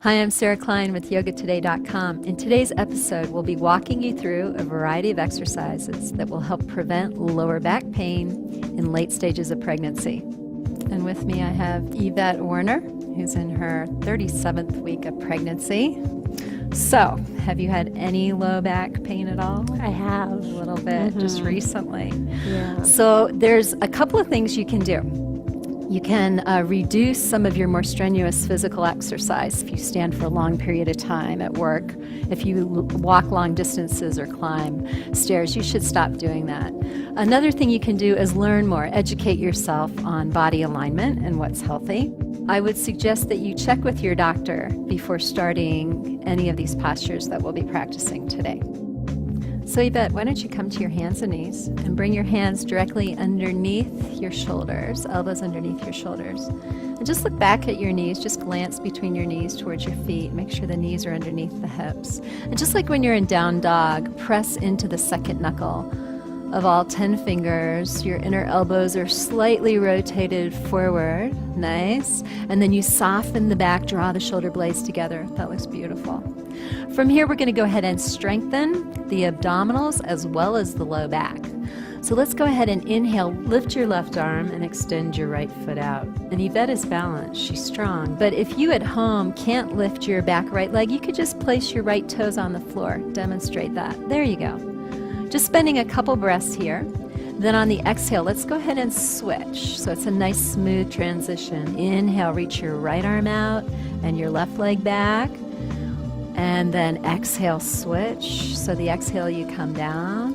Hi, I'm Sarah Klein with YogaToday.com. In today's episode, we'll be walking you through a variety of exercises that will help prevent lower back pain in late stages of pregnancy. And with me, I have Yvette Werner, who's in her 37th week of pregnancy. So, have you had any low back pain at all? I have. A little bit, just recently. Yeah. So, there's a couple of things you can do. You can reduce some of your more strenuous physical exercise if you stand for a long period of time at work. If you walk long distances or climb stairs, you should stop doing that. Another thing you can do is learn more, educate yourself on body alignment and what's healthy. I would suggest that you check with your doctor before starting any of these postures that we'll be practicing today. So Yvette, why don't you come to your hands and knees and bring your hands directly underneath your shoulders, elbows underneath your shoulders. And just look back at your knees, just glance between your knees towards your feet, make sure the knees are underneath the hips. And just like when you're in down dog, press into the second knuckle of all 10 fingers. Your inner elbows are slightly rotated forward, nice. And then you soften the back, draw the shoulder blades together. That looks beautiful. From here, we're going to go ahead and strengthen the abdominals as well as the low back. So let's go ahead and inhale, lift your left arm and extend your right foot out. And Yvette is balanced, she's strong. But if you at home can't lift your back right leg, you could just place your right toes on the floor. Demonstrate that. There you go. Just spending a couple breaths here. Then on the exhale, let's go ahead and switch. So it's a nice smooth transition. Inhale, reach your right arm out and your left leg back. And then exhale, switch. So the exhale, you come down.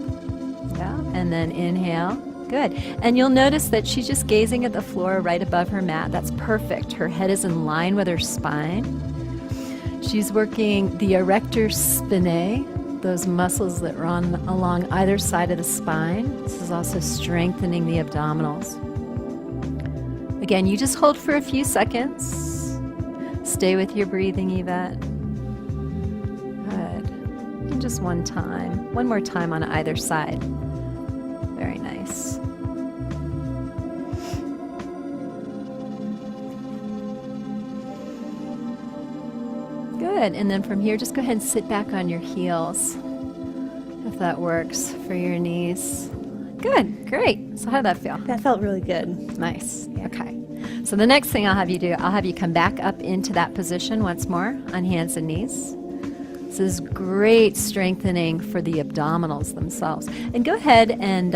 Yeah. And then inhale. Good. And you'll notice that she's just gazing at the floor right above her mat. That's perfect. Her head is in line with her spine. She's working the erector spinae, those muscles that run along either side of the spine. This is also strengthening the abdominals. Again, you just hold for a few seconds. Stay with your breathing, Yvette. And just one more time on either side. Very nice. Good, and then from here, just go ahead and sit back on your heels, if that works for your knees. Good, great. So how did that feel? That felt really good. Nice, okay. So the next thing I'll have you do, I'll have you come back up into that position once more on hands and knees. This is great strengthening for the abdominals themselves. And go ahead and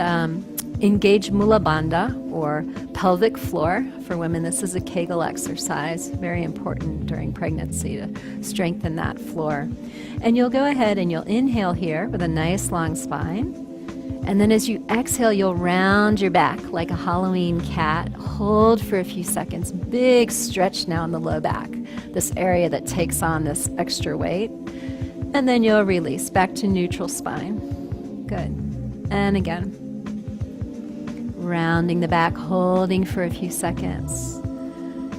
engage Mula Bandha, or pelvic floor. For women, this is a Kegel exercise, very important during pregnancy to strengthen that floor. And you'll go ahead and you'll inhale here with a nice long spine. And then as you exhale, you'll round your back like a Halloween cat. Hold for a few seconds. Big stretch now in the low back, this area that takes on this extra weight. And then you'll release back to neutral spine. Good. And again. Rounding the back, holding for a few seconds.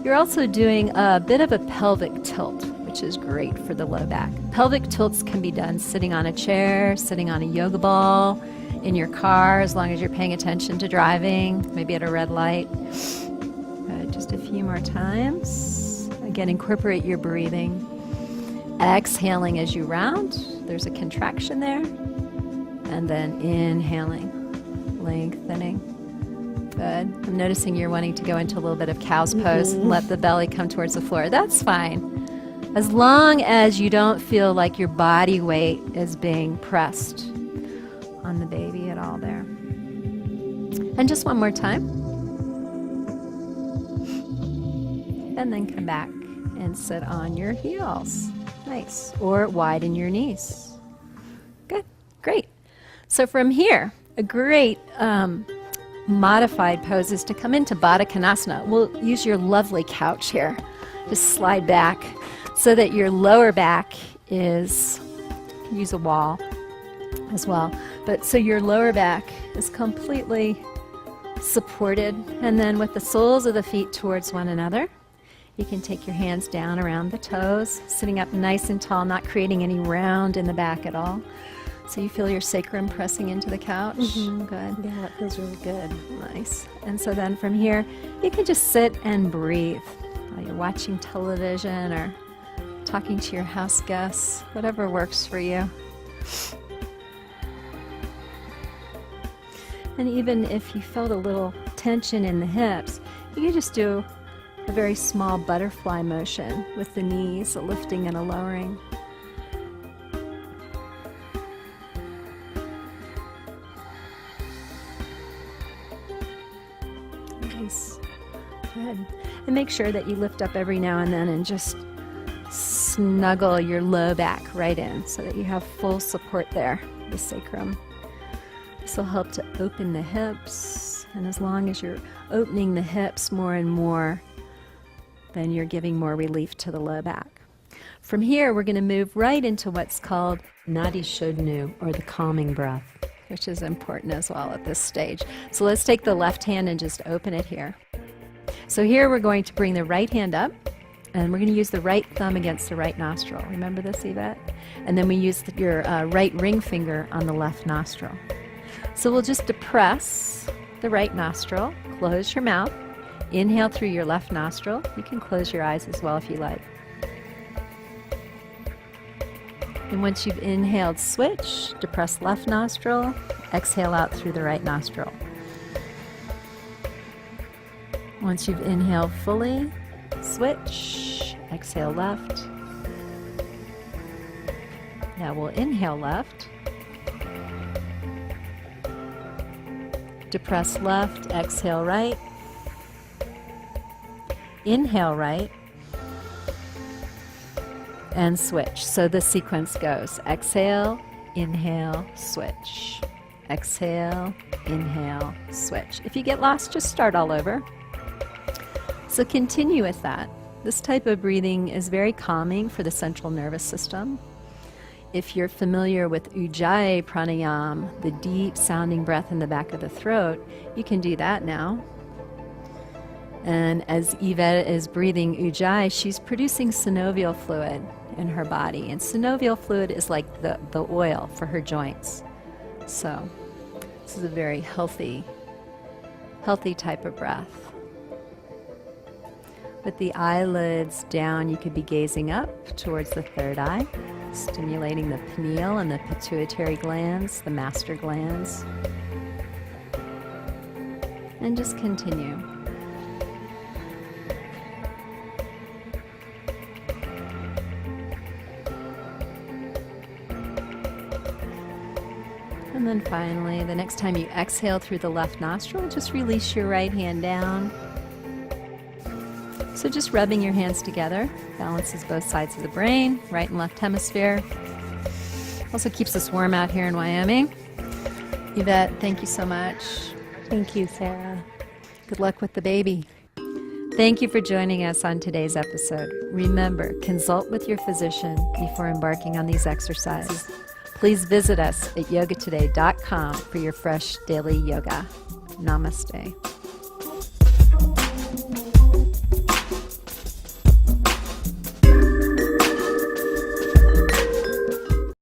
You're also doing a bit of a pelvic tilt, which is great for the low back. Pelvic tilts can be done sitting on a chair, sitting on a yoga ball, in your car, as long as you're paying attention to driving, maybe at a red light. Good. Just a few more times. Again, incorporate your breathing. Exhaling as you round, there's a contraction there, and then inhaling, lengthening. Good. I'm noticing you're wanting to go into a little bit of cow's pose and let the belly come towards the floor. That's fine, as long as you don't feel like your body weight is being pressed on the baby at all there. And just one more time. And then come back and sit on your heels. Nice. Or widen your knees. Good. Great. So from here, a great modified pose is to come into Baddha Konasana. We'll use your lovely couch here. Just slide back so that your lower back is, use a wall as well, but so your lower back is completely supported. And then with the soles of the feet towards one another, you can take your hands down around the toes, sitting up nice and tall, not creating any round in the back at all. So you feel your sacrum pressing into the couch. Good. Yeah, that feels really good. Nice. And so then from here, you can just sit and breathe while you're watching television or talking to your house guests, whatever works for you. And even if you felt a little tension in the hips, you can just do a very small butterfly motion with the knees, a lifting and a lowering. Nice. Good. And make sure that you lift up every now and then and just snuggle your low back right in so that you have full support there, the sacrum. This will help to open the hips, and as long as you're opening the hips more and more, then you're giving more relief to the low back. From here, we're going to move right into what's called Nadi Shodhanu, or the calming breath, which is important as well at this stage. So let's take the left hand and just open it here. So here we're going to bring the right hand up, and we're going to use the right thumb against the right nostril. Remember this, Yvette? And then we use your right ring finger on the left nostril. So we'll just depress the right nostril, close your mouth, inhale through your left nostril. You can close your eyes as well if you like. And once you've inhaled, switch, depress left nostril, exhale out through the right nostril. Once you've inhaled fully, switch, exhale left. Now we'll inhale left. Depress left, exhale right. Inhale right. And switch. So the sequence goes exhale, inhale, switch. Exhale, inhale, switch. If you get lost, just start all over. So continue with that. This type of breathing is very calming for the central nervous system. If you're familiar with Ujjayi pranayama, the deep sounding breath in the back of the throat, you can do that now. And as Yvette is breathing Ujjayi, she's producing synovial fluid in her body. And synovial fluid is like the oil for her joints. So this is a very healthy type of breath. With the eyelids down, you could be gazing up towards the third eye, stimulating the pineal and the pituitary glands, the master glands. And just continue. And then finally, the next time you exhale through the left nostril, just release your right hand down. So just rubbing your hands together balances both sides of the brain, right and left hemisphere. Also keeps us warm out here in Wyoming. Yvette, thank you so much. Thank you, Sarah. Good luck with the baby. Thank you for joining us on today's episode. Remember, consult with your physician before embarking on these exercises. Please visit us at yogatoday.com for your fresh daily yoga. Namaste.